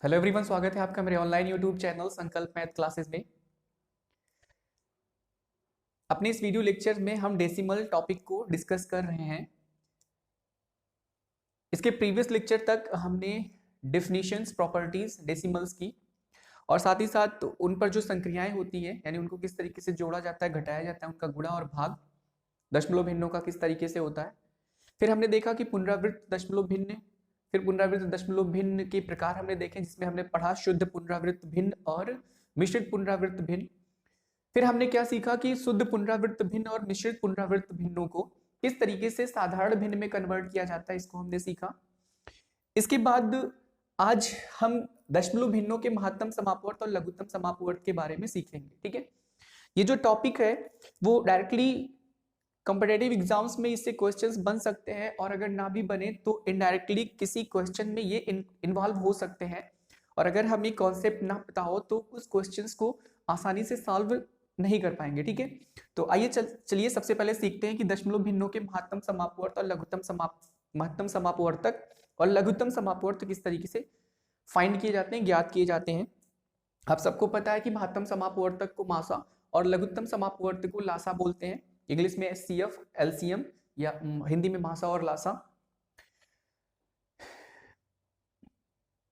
Hello everyone, स्वागत है आपका मेरे ऑनलाइन यूट्यूब चैनल संकल्प मैथ क्लासेस में। अपने इस वीडियो लेक्चर में हम डेसिमल टॉपिक को डिस्कस कर रहे हैं। इसके प्रीवियस लेक्चर तक हमने डेफिनेशंस, प्रॉपर्टीज डेसिमल्स की और साथ ही साथ उन पर जो संक्रियाएं होती हैं, यानी उनको किस तरीके से जोड़ा जाता है, घटाया जाता है, उनका गुणा और भाग दशमलव भिन्नों का किस तरीके से होता है। फिर हमने देखा कि पुनरावृत्त दशमलव भिन्न, फिर पुनरावृत्त दशमलव भिन्न के प्रकार हमने देखे, जिसमें हमने पढ़ा शुद्ध पुनरावृत्त भिन्न और मिश्रित पुनरावृत्त भिन्न। फिर हमने क्या सीखा कि शुद्ध पुनरावृत्त भिन्न और मिश्रित पुनरावृत्त भिन्नों को किस तरीके से साधारण भिन्न में कन्वर्ट किया जाता है, इसको हमने सीखा। इसके बाद आज हम दशमलव भिन्नों के महत्तम समापवर्त और लघुत्तम समापवर्त के बारे में सीखेंगे। ठीक है, ये जो टॉपिक है वो डायरेक्टली कॉम्पिटेटिव एग्जाम्स में इससे क्वेश्चंस बन सकते हैं, और अगर ना भी बने तो इनडायरेक्टली किसी क्वेश्चन में ये इन्वॉल्व हो सकते हैं। और अगर हमें कॉन्सेप्ट ना पता हो तो उस क्वेश्चंस को आसानी से सॉल्व नहीं कर पाएंगे। ठीक है, तो आइए चलिए सबसे पहले सीखते हैं कि दशमलव भिन्नों के महत्तम समापवर्त और महत्तम समापवर्तक और लघुत्तम समापवर्त किस तरीके से फाइंड किए जाते हैं, ज्ञात किए जाते हैं। आप सबको पता है कि महत्तम समापवर्तक को मासा और लघुत्तम समापवर्तक को लासा बोलते हैं। इंग्लिश में एचसीएफ, एलसीएम या हिंदी में मासा और लासा।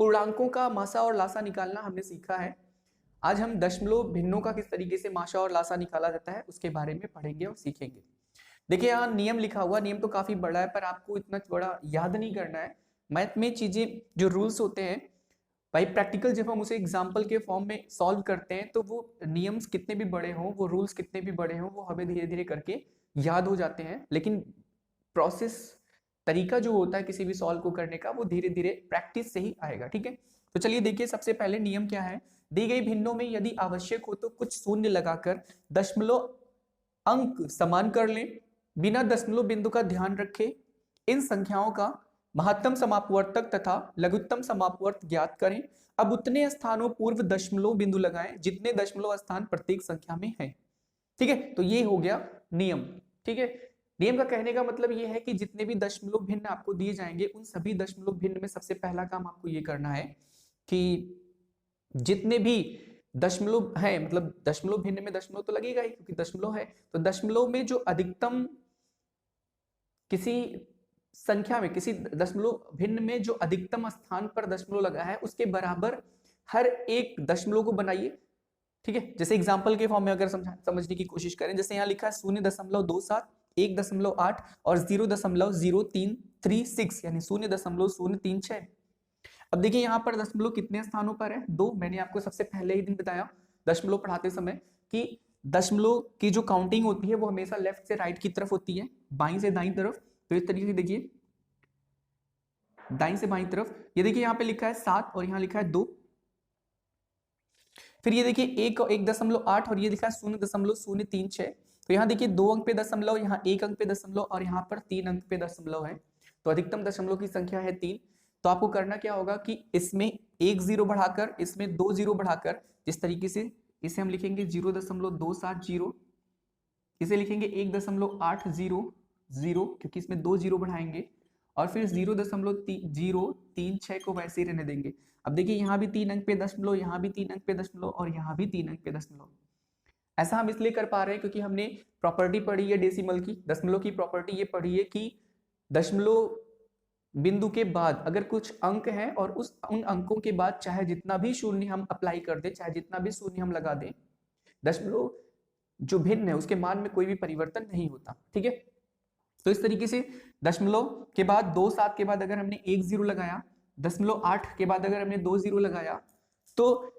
पूर्णांकों का मासा और लासा निकालना हमने सीखा है। आज हम दशमलव भिन्नों का किस तरीके से मासा और लासा निकाला जाता है उसके बारे में पढ़ेंगे और सीखेंगे। देखिए यहाँ नियम लिखा हुआ, नियम तो काफी बड़ा है पर आपको इतना बड़ा याद नहीं करना है। मैथ में चीजें जो रूल्स होते हैं भाई, प्रैक्टिकल जब हम उसे एग्जाम्पल के फॉर्म में सॉल्व करते हैं तो वो नियम्स कितने भी बड़े हों, वो रूल्स कितने भी बड़े हों, वो हमें धीरे धीरे करके याद हो जाते हैं। लेकिन प्रोसेस, तरीका जो होता है किसी भी सॉल्व को करने का, वो धीरे धीरे प्रैक्टिस से ही आएगा। ठीक है, तो चलिए देखिए सबसे पहले नियम क्या है। दी गई भिन्नों में यदि आवश्यक हो तो कुछ शून्य लगाकर दशमलव अंक समान कर लें, बिना दशमलव बिंदु का ध्यान रखें। इन संख्याओं का महत्तम समापवर्तक तथा लघुत्तम समापवर्त ज्ञात करें। अब उतने स्थानों पूर्व दशमलव बिंदु लगाएं जितने दशमलव स्थान प्रत्येक संख्या में हैं। ठीक है, तो ये हो गया नियम। ठीक है, नियम का कहने का मतलब ये है कि जितने भी दशमलव भिन्न आपको दिए जाएंगे उन सभी दशमलव भिन्न में सबसे पहला काम आपको ये करना है कि जितने भी दशमलव है, मतलब दशमलव भिन्न में दशमलव तो लगेगा ही क्योंकि दशमलव है, तो दशमलव में जो अधिकतम किसी संख्या में, किसी दशमलव भिन्न में जो अधिकतम स्थान पर दशमलव लगा है उसके बराबर हर एक दशमलव को बनाइए। ठीक है, जैसे एग्जांपल के फॉर्म में अगर समझने की कोशिश करें, जैसे यहाँ लिखा है 0.27, 1.8 और 0.0336 यानी 0.036। अब देखिए यहाँ पर दशमलव कितने स्थानों पर है, दो। मैंने आपको सबसे पहले ही दिन बताया दशमलव पढ़ाते समय कि दशमलव की जो काउंटिंग होती है वो हमेशा लेफ्ट से राइट की तरफ होती है, बाईं से दाईं तरफ। तो इस तरीके से देखिए, दाईं से बाईं तरफ ये देखिए यहाँ पे लिखा है 7 और यहाँ लिखा है 2। फिर ये देखिए 1.8 और ये लिखा है 0.036। तो यहाँ देखिए 2 अंक पे दशमलव, यहाँ 1 अंक पे दशमलव और यहाँ पर 3 अंक पे दशमलव है। तो अधिकतम दशमलव की संख्या है 3। तो आपको करना क्या होगा कि इसमें 1 0 बढ़ाकर, इसमें 2 0 बढ़ाकर, जिस तरीके से इसे हम लिखेंगे 0.270, इसे लिखेंगे 1.800 क्योंकि इसमें 2 0 बढ़ाएंगे, और फिर 0.036 को वैसे ही रहने देंगे। अब देखिए यहाँ भी 3 अंक पे दशमलव, यहाँ भी 3 अंक पे दशमलव और यहाँ भी 3 अंक पे दशमलव। ऐसा हम इसलिए कर पा रहे हैं क्योंकि हमने प्रॉपर्टी पढ़ी है डेसिमल की, दशमलव की प्रॉपर्टी ये पढ़ी है कि दशमलव बिंदु के बाद अगर कुछ अंक हैं और उन अंकों के बाद चाहे जितना भी शून्य हम अप्लाई कर दें, चाहे जितना भी शून्य हम लगा दें, दशमलव जो भिन्न है उसके मान में कोई भी परिवर्तन नहीं होता। ठीक है, तो इस तरीके से दशमलव के बाद 2.7 के बाद अगर हमने 1 0 लगाया, 0.8 के बाद अगर हमने 2 0 लगाया, तो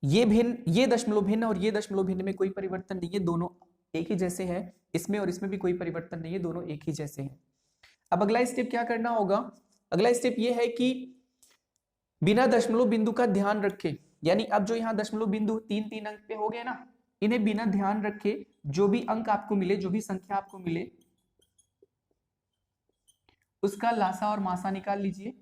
ये भिन्न, ये दशमलव भिन्न और ये दशमलव भिन्न में कोई परिवर्तन नहीं है, दोनों एक ही जैसे हैं। इसमें और इसमें भी कोई परिवर्तन नहीं है, दोनों एक ही जैसे हैं। अब अगला स्टेप क्या करना होगा, अगला स्टेप ये है कि बिना दशमलव बिंदु का ध्यान रखें, यानी अब जो यहाँ दशमलव बिंदु 3 अंक पे हो गए ना, इन्हें बिना ध्यान रखे जो भी अंक आपको मिले, जो भी संख्या आपको मिले, उसका लासा और मासा निकाल लीजिए।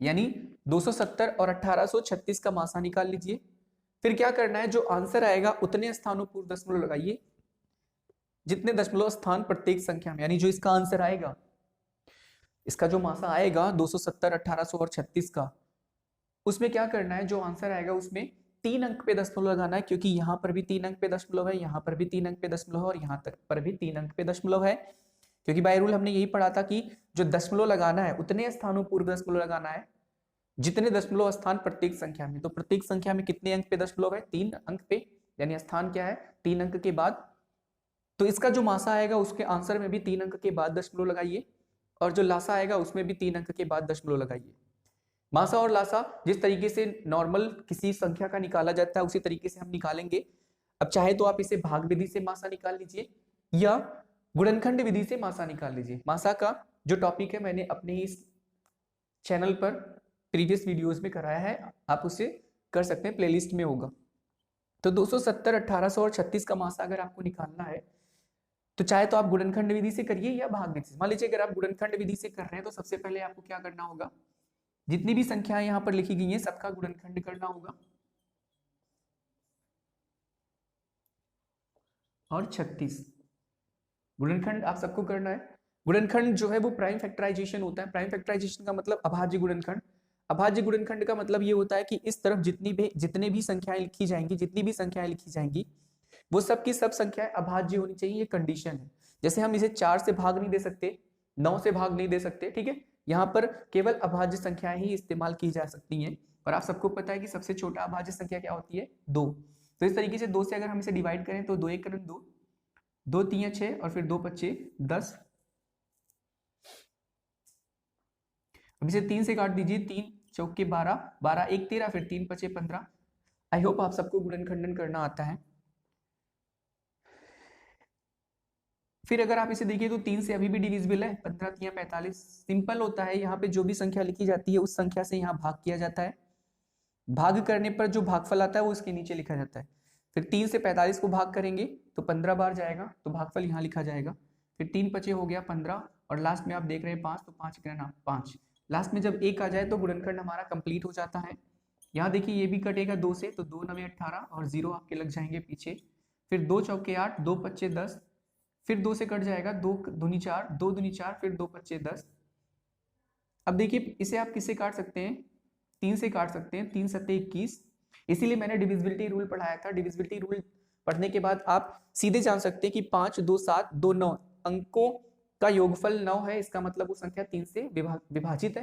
यानी 270 और 1836 का मासा निकाल लीजिए। फिर क्या करना है, जो आंसर आएगा उतने स्थानों पर दशमलव लगाइए जितने दशमलव स्थान प्रत्येक संख्या में, यानी जो इसका आंसर आएगा इसका जो मासा आएगा 270, 1800 और 36 का, उसमें क्या करना है, जो आंसर आएगा उसमें 3 अंक पे दशमलव लगाना है, क्योंकि यहाँ पर भी 3 अंक पे दशमलव है, यहाँ पर भी 3 अंक पे दशमलव है और यहाँ तक पर भी 3 अंक पे दशमलव है। क्योंकि बाय रूल हमने यही पढ़ा था कि जो दशमलव लगाना है उतने स्थानों पूर्व दशमलव लगाना है जितने दशमलव स्थान प्रत्येक संख्या में। तो प्रत्येक संख्या में कितने अंक पे दशमलव है, 3 अंक पे, यानी स्थान क्या है 3 अंक के बाद। तो इसका जो मासा आएगा उसके आंसर में भी 3 अंक के बाद दशमलव लगाइए, और जो लासा आएगा उसमें भी 3 अंक के बाद दशमलव लगाइए। मासा और लासा जिस तरीके से नॉर्मल किसी संख्या का निकाला जाता है उसी तरीके से हम निकालेंगे। अब चाहे तो आप इसे भाग विधि से मासा निकाल लीजिए या गुणनखंड विधि से मासा निकाल लीजिए। मासा का जो टॉपिक है मैंने अपने ही इस चैनल पर प्रीवियस वीडियोस में कराया है, आप उसे कर सकते हैं, प्लेलिस्ट में होगा। तो 270, 1800 और 36 का मासा अगर आपको निकालना है तो चाहे तो आप गुणनखंड विधि से करिए या भाग विधि से। मान लीजिए अगर आप गुणनखंड विधि से कर रहे हैं तो सबसे पहले आपको क्या करना होगा, जितनी भी संख्याएं यहाँ पर लिखी गई हैं सबका गुणनखंड करना होगा। और 36 गुणनखंड आप सबको करना है। गुणनखंड जो है वो प्राइम फैक्टराइजेशन होता है। प्राइम फैक्टराइजेशन का मतलब अभाज्य गुणनखंड। अभाज्य गुणनखंड का मतलब ये होता है कि इस तरफ जितने भी संख्याएं लिखी जाएंगी वो सब की सब संख्याएं अभाज्य होनी चाहिए, ये कंडीशन है। जैसे हम इसे 4 से भाग नहीं दे सकते, 9 से भाग नहीं दे सकते, ठीक है। यहाँ पर केवल अभाज्य संख्याएं ही इस्तेमाल की जा सकती हैं। और आप सबको पता है कि सबसे छोटा अभाज्य संख्या क्या होती है, 2। तो इस तरीके से 2 से अगर हम इसे डिवाइड करें तो 2 1 2, 2 3 6 और फिर 2 5 10। अब इसे 3 से काट दीजिए, 3 चौके 12, 12 1 13, फिर 3 5 15। आई होप आप सबको गुणनखंडन करना आता है। फिर अगर आप इसे देखिए तो 3 से अभी भी डिविजिबल है, 15 3 45। सिंपल होता है, यहाँ पे जो भी संख्या लिखी जाती है उस संख्या से यहाँ भाग किया जाता है। भाग करने पर जो भागफल आता है वो इसके नीचे लिखा जाता है। फिर 3 से 45 को भाग करेंगे तो 15 बार जाएगा, तो भागफल यहाँ लिखा जाएगा। फिर 3 5 हो गया 15, और लास्ट में आप देख रहे हैं 5, तो 5 करना 5। लास्ट में जब 1 आ जाए तो गुणनखंड हमारा कंप्लीट हो जाता है। यहाँ देखिए ये भी कटेगा 2 से, तो 2 9 18 और 0 आपके लग जाएंगे पीछे। फिर 2 चौके 8, 2 5 10, फिर 2 से कट जाएगा, 2 दूनी 4, 2 दूनी 4, फिर 2 5 10। अब देखिए इसे आप किससे काट सकते हैं, 3 से काट सकते हैं, 3 7 21। इसीलिए मैंने डिविजिबिलिटी रूल पढ़ाया था। डिविजिबिलिटी रूल पढ़ने के बाद आप सीधे जान सकते हैं कि 5 2 7 2 9 अंकों का योगफल 9 है। इसका मतलब वो संख्या 3 से विभाजित है।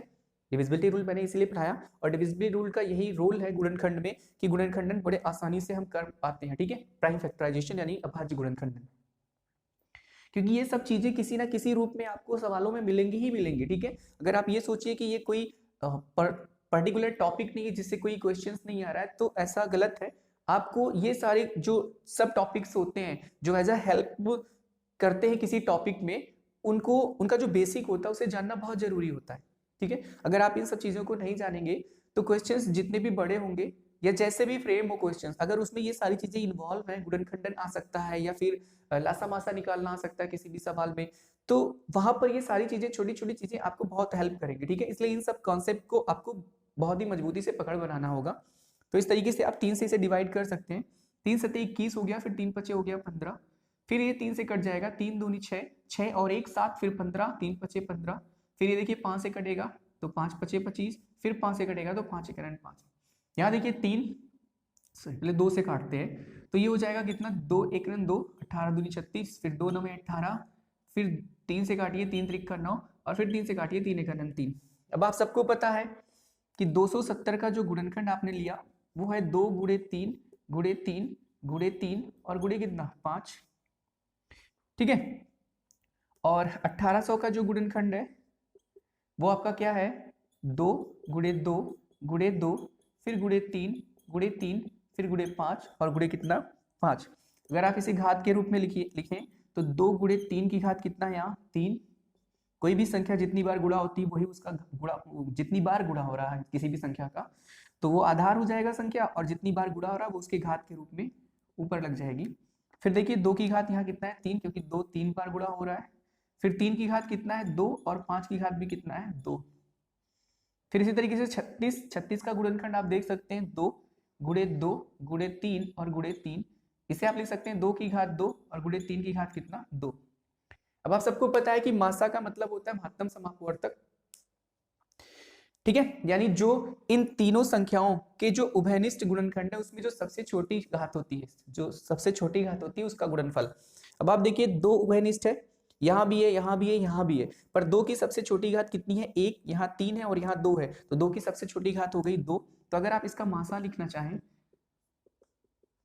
डिविजिबिलिटी रूल मैंने इसीलिए पढ़ाया, और डिविजिबिलिटी रूल का यही रोल है गुणनखंड में कि गुणनखंडन बड़े आसानी से हम कर पाते हैं, ठीक है। प्राइम फैक्टराइजेशन यानी अभाज्य गुणनखंडन, क्योंकि ये सब चीजें किसी ना किसी रूप में आपको सवालों में मिलेंगी ही मिलेंगी, ठीक है। अगर आप ये सोचिए कि ये कोई पर्टिकुलर टॉपिक नहीं है जिससे कोई क्वेश्चंस नहीं आ रहा है, तो ऐसा गलत है। आपको ये सारे जो सब टॉपिक्स होते हैं जो एज अ हेल्प करते हैं किसी टॉपिक में, उनको उनका जो बेसिक होता है उसे जानना बहुत जरूरी होता है, ठीक है। अगर आप इन सब चीजों को नहीं जानेंगे तो क्वेश्चंस जितने भी बड़े होंगे या जैसे भी फ्रेम हो क्वेश्चंस, अगर उसमें ये सारी चीजें इन्वॉल्व हैं, गुणनखंडन आ सकता है या फिर लासा मासा निकालना आ सकता है किसी भी सवाल में, तो वहां पर ये सारी चीजें, छोटी छोटी चीजें आपको बहुत हेल्प करेंगी, ठीक है। इसलिए इन सब कॉन्सेप्ट को आपको बहुत ही मजबूती से पकड़ बनाना होगा। तो इस तरीके से आप 3 से इसे डिवाइड कर सकते हैं। 3 7 21 हो गया, फिर 3 5 हो गया 15, फिर ये 3 से कट जाएगा, 3 दूनी 6, 6 और 1 7, फिर 15, 3 5 15। फिर ये देखिए 5 से कटेगा तो 5 5 25, फिर 5 से कटेगा तो 5 1 5। यहाँ देखिए 3, पहले 2 से काटते हैं तो ये हो जाएगा कितना, 2 1 2, 18 दूनी 36, फिर 2 9 18, फिर 3 से काटिए, 3 3 का 9, और फिर 3 से काटिए, 3 1 3। अब आप सबको पता है कि 270 का जो गुणनखंड आपने लिया वो है 2 गुणे 3 गुणे 3 गुणे 3 और गुणे कितना 5, ठीक है। और 1800 का जो गुणनखंड है वो आपका क्या है, 2 गुणे 2 गुणे 2, फिर गुणे 3 गुणे 3, फिर गुणे 5 और गुणे कितना 5। अगर आप इसे घात के रूप में लिखें तो 2 गुणे 3 की घात कितना है, यहाँ 3। कोई भी संख्या जितनी बार गुणा होती है वही उसका गुणा, जितनी बार गुणा हो रहा है किसी भी संख्या का तो वो आधार हो जाएगा संख्या, और जितनी बार गुणा हो रहा है वो उसके घात के रूप में ऊपर लग जाएगी। फिर देखिए 2 की घात यहाँ कितना है, 3, क्योंकि 2 3 बार गुणा हो रहा है। फिर 3 की घात कितना है, 2, और 5 की घात भी कितना है, 2। फिर इसी तरीके से 36 का गुणनखंड आप देख सकते हैं, 2 गुणे 2 गुणे 3 और गुणे 3। इसे आप लिख सकते हैं 2 की घात 2 और गुणे 3 की घात कितना, 2। अब आप सबको पता है कि मासा का मतलब होता है महत्तम समापवर्तक, ठीक है, यानी जो इन तीनों संख्याओं के जो उभयनिष्ठ गुणनखंड है उसमें जो सबसे छोटी घात होती है, जो सबसे छोटी घात होती है उसका गुणनफल। अब आप देखिए दो उभयनिष्ठ है, यहाँ भी है, यहाँ भी है, यहाँ भी है, पर दो की सबसे छोटी घात कितनी है, एक, यहाँ तीन है और यहाँ दो है, तो दो की सबसे छोटी घात हो गई दो। तो अगर आप इसका मासा लिखना चाहें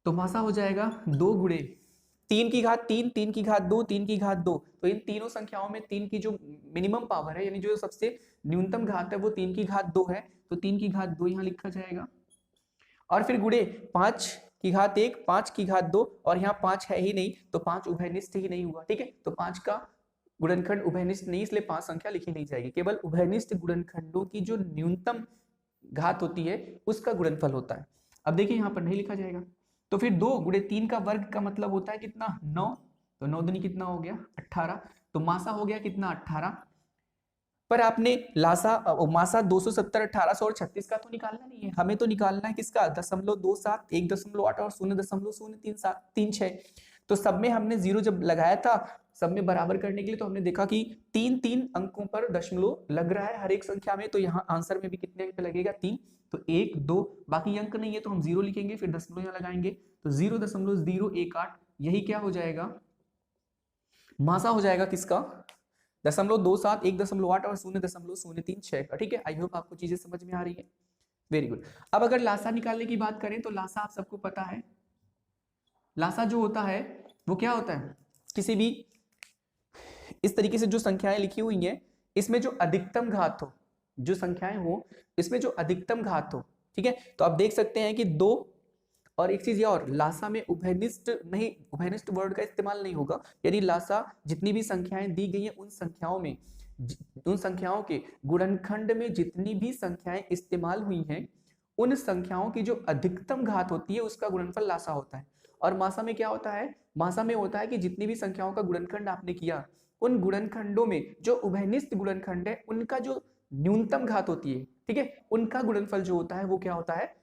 तो मासा हो जाएगा दो गुणे तीन की घात तीन, तीन की घात दो, तीन की घात दो। तो इन तीनों संख्याओं में तीन की जो मिनिमम पावर है यानी जो सबसे न्यूनतम घात है वो तीन की घात दो है, तो तीन की घात दो यहाँ लिखा जाएगा। और फिर गुणे पांच की घात एक, पांच की घात दो, और यहाँ पांच है ही नहीं तो पांच उभयनिष्ठ ही नहीं हुआ। ठीक है, तो पांच का गुणनखंड उभयनिष्ठ नहीं, इसलिए पांच संख्या लिखी नहीं जाएगी। केवल उभयनिष्ठ गुणनखंडों की जो न्यूनतम घात होती है उसका गुणनफल होता है। अब देखिए यहाँ पर नहीं लिखा जाएगा, तो फिर दो गुणे तीन का वर्ग का मतलब होता है कितना, नौ, तो नौ दूनी कितना हो गया 18, तो मासा हो गया कितना 18। पर आपने लासा मासा 270, 1800 और 36 का तो निकालना नहीं है, हमें तो निकालना है किसका 0.27, 1.8 और 0.03736। तो सब में हमने जीरो जब लगाया था, सब में बराबर करने के लिए, तो हमने देखा कि तीन तीन अंकों पर दशमलव लग रहा है हर एक संख्या में, तो यहाँ आंसर में भी कितने अंक लगेगा, तीन, तो एक दो, बाकी अंक नहीं है तो हम जीरो लिखेंगे, फिर दशमलव यहाँ लगाएंगे, तो 0.018, यही क्या हो जाएगा, मासा हो जाएगा किसका 0.27, 1.8 और 0.036 का। ठीक है, आई होप आपको चीजें समझ में आ रही है, वेरी गुड। अब अगर लासा निकालने की बात करें तो लासा आप सबको पता है, लासा जो होता है वो क्या होता है, किसी भी इस तरीके से जो संख्याएं लिखी हुई हैं इसमें जो अधिकतम घात हो, जो संख्याएं हो इसमें जो अधिकतम घात हो, ठीक है, तो आप देख सकते हैं कि दो, और एक चीज और, लासा में उभयनिष्ठ नहीं, उभयनिष्ठ वर्ड का इस्तेमाल नहीं होगा, यानी लासा जितनी भी संख्याएं दी गई हैं उन संख्याओं में, उन संख्याओं के गुणनखंड में जितनी भी संख्याएं इस्तेमाल हुई हैं उन संख्याओं की जो अधिकतम घात होती है उसका गुणनफल लासा होता है। और मासा में क्या होता है, मासा में होता है कि जितनी भी संख्याओं का गुणनखंड आपने किया उन गुणनखंडों में जो उभयनिष्ठ गुणनखंड है उनका जो न्यूनतम घात होती है, ठीक है, उनका गुणनफल जो होता है वो क्या होता है,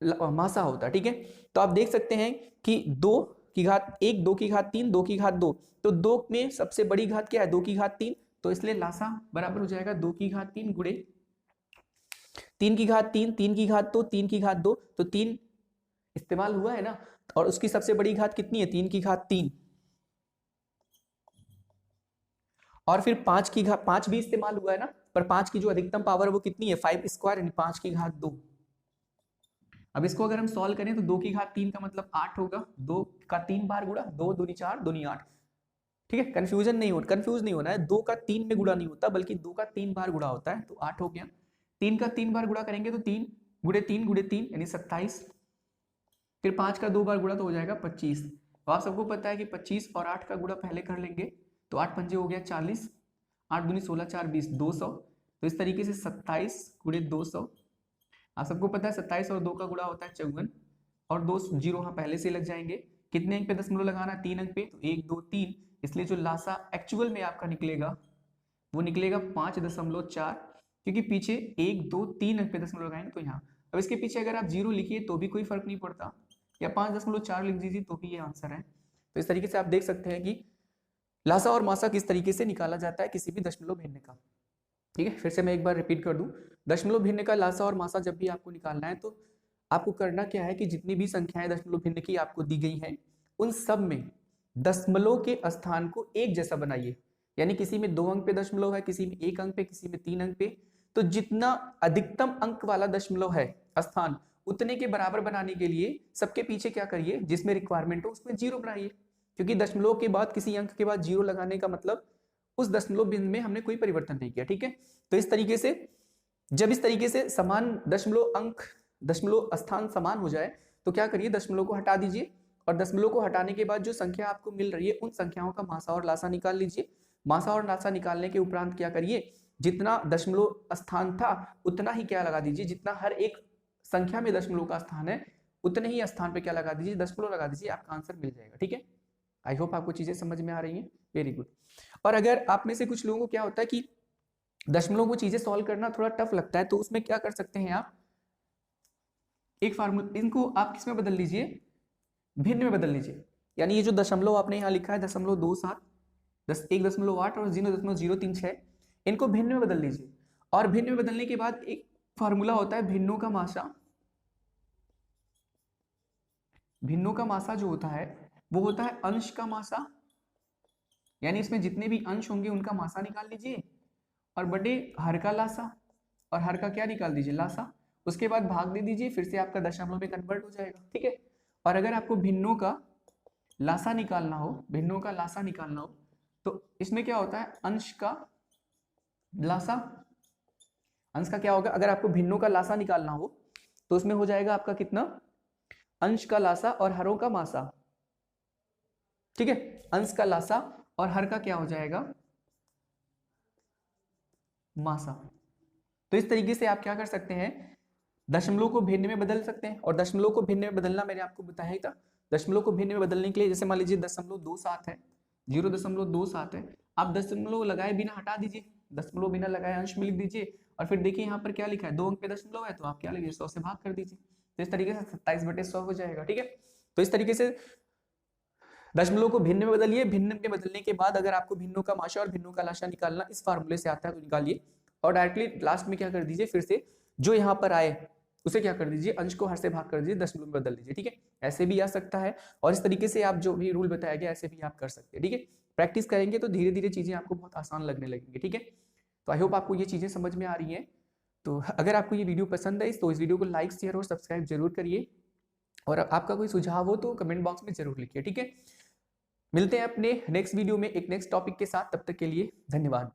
मासा होता है। ठीक है, तो आप देख सकते हैं कि दो की घात एक, दो की घात तीन, दो की घात दो, तो दो में सबसे बड़ी घात क्या है, दो की घात तीन, तो इसलिए लासा बराबर हो जाएगा दो की घात तीन गुणे तीन की घात तीन, तीन की घात दो, तीन की घात दो, तो तीन इस्तेमाल हुआ है ना, और उसकी सबसे बड़ी घात कितनी है, तीन की घात तीन, और फिर पांच की घात, पांच भी इस्तेमाल हुआ है ना, पर पांच की जो अधिकतम पावर है वो कितनी है, 5 स्क्वायर, यानी पांच की घात दो। अब इसको अगर हम सॉल्व करें तो दो की घात तीन का मतलब 8 होगा, दो का तीन बार गुणा, दो दूनी चार, दूनी 8। ठीक है, कंफ्यूज नहीं होना है, दो का तीन में गुणा नहीं होता बल्कि दो का तीन बार गुणा होता है, तो 8 हो गया। तीन का तीन बार गुणा करेंगे तो तीन गुणे तीन यानी 27, फिर पांच का दो बार गुणा तो हो जाएगा 25। तो आप सबको पता है कि 25 और 8 का गुणा पहले कर लेंगे, तो 8 पंजे हो गया 40, 8 दूनी 16, 4 20, 200, तो इस तरीके से 27 गुणे 200, आप सबको पता है 27 और 2 का गुणा होता है 54, और दो जीरो यहाँ पहले से लग जाएंगे, कितने अंक पे दशमलव लगाना है, तीन अंक पे, तो 1 2 3, इसलिए जो लासा एक्चुअल में आपका निकलेगा वो निकलेगा 5.4, क्योंकि पीछे 1 2 3 अंक पे दशमलव लगाएंगे तो यहाँ। अब इसके पीछे अगर आप जीरो लिखिए तो भी कोई फर्क नहीं पड़ता, या 5.4 लिख दीजिए तो भी ये आंसर है। तो इस तरीके से आप देख सकते हैं कि लासा और मासा किस तरीके से निकाला जाता है किसी भी दशमलव भिन्न का। ठीक है, फिर से मैं एक बार रिपीट कर दूं, दशमलव भिन्न का लासा और मासा जब भी आपको निकालना है तो आपको करना क्या है कि जितनी भी संख्याएं दशमलव भिन्न की आपको दी गई हैं उन सब में दशमलव के स्थान को एक जैसा बनाइए, यानी किसी में 2 अंक पे दशमलव है, किसी में 1 अंक पे, किसी में 3 अंक पे, तो जितना अधिकतम अंक वाला दशमलव है स्थान उतने के बराबर बनाने के लिए सबके पीछे क्या करिए, जिसमें रिक्वायरमेंट हो उसमें जीरो बनाइए, क्योंकि दशमलव के बाद किसी अंक के बाद जीरो लगाने का मतलब उस दशमलव बिंदु में हमने कोई परिवर्तन नहीं किया। ठीक है, तो इस तरीके से जब इस तरीके से समान दशमलव अंक, दशमलव स्थान समान हो जाए तो क्या करिए, दशमलव को हटा दीजिए, और दशमलव को हटाने के बाद जो संख्या आपको मिल रही है उन संख्याओं का मासा और लासा निकाल लीजिए। मासा और लासा निकालने के उपरांत क्या करिए, जितना दशमलव स्थान था उतना ही क्या लगा दीजिए, जितना हर एक संख्या में दशमलव का स्थान है उतने ही स्थान पे क्या लगा दीजिए, दशमलव लगा दीजिए, आपका आंसर मिल जाएगा। ठीक है, आई होप आपको चीजें समझ में आ रही हैं, वेरी गुड। और अगर आप में से कुछ लोगों को क्या होता है कि दशमलव को चीजें सॉल्व करना थोड़ा टफ लगता है, तो उसमें क्या कर सकते हैं आप, एक फार्मूला, इनको आप किस में बदल लीजिए, भिन्न में बदल लीजिए, यानी ये जो दशमलव आपने यहाँ लिखा है 0.27, 1.8 और 0.036, इनको भिन्न में बदल लीजिए, और भिन्न में बदलने के बाद एक फार्मूला होता है भिन्नों का मासा। भिन्नों का मासा जो होता है वो होता है अंश का मासा, यानी इसमें जितने भी अंश होंगे उनका मासा निकाल लीजिए और बटे हर का लासा, और हर का क्या निकाल दीजिए, लासा। उसके बाद भाग दे दीजिए, फिर से आपका दशमलव में कन्वर्ट हो जाएगा, ठीक है। और अगर आपको भिन्नों का लासा निकालना हो, भिन्नों का लासा निकालना हो, तो इसमें क्या होता है अंश का लासा। अंश का क्या होगा, अगर आपको भिन्नों का लासा निकालना हो तो उसमें हो जाएगा आपका कितना, अंश का लासा और हरों का मासा, ठीक है। अंश का लासा और हर का क्या हो जाएगा, मासा। तो इस तरीके से आप क्या कर सकते हैं, दशमलव को भिन्न में बदल सकते हैं। और दशमलव को भिन्न में बदलना मैंने आपको बताया ही था। दशमलव को भिन्न में बदलने के लिए जैसे मान लीजिए 0.27 है, 0.27 है, आप दशमलव लगाए बिना हटा दीजिए, दशमलव बिना लगाए अंश में लिख दीजिए, और फिर देखिए यहाँ पर क्या लिखा है, 2 अंक पे दशमलव है, तो आप क्या लिखिए 100 से भाग कर दीजिए, तो इस तरीके से 27/100 हो जाएगा, ठीक है। तो इस तरीके से दशमलव को भिन्न में बदलिए। भिन्न में बदलने के बाद अगर आपको भिन्नों का माशा और भिन्नों का लाशा निकालना इस फार्मूले से आता है तो निकालिए, और डायरेक्टली लास्ट में क्या कर दीजिए, फिर से जो यहाँ पर आए उसे क्या कर दीजिए, अंश को हर से भाग कर दीजिए, दशमलव में बदल दीजिए, ठीक है। ऐसे भी आ सकता है, और इस तरीके से आप जो भी रूल बताया गया ऐसे भी आप कर सकते हैं, ठीक है। प्रैक्टिस करेंगे तो धीरे धीरे चीजें आपको बहुत आसान लगने लगेंगी, ठीक है। तो आई होप आपको ये चीजें समझ में आ रही हैं। तो अगर आपको ये वीडियो पसंद है तो इस वीडियो को लाइक, शेयर और सब्सक्राइब जरूर करिए, और आपका कोई सुझाव हो तो कमेंट बॉक्स में जरूर लिखिए, ठीक है। मिलते हैं अपने नेक्स्ट वीडियो में एक नेक्स्ट टॉपिक के साथ, तब तक के लिए धन्यवाद।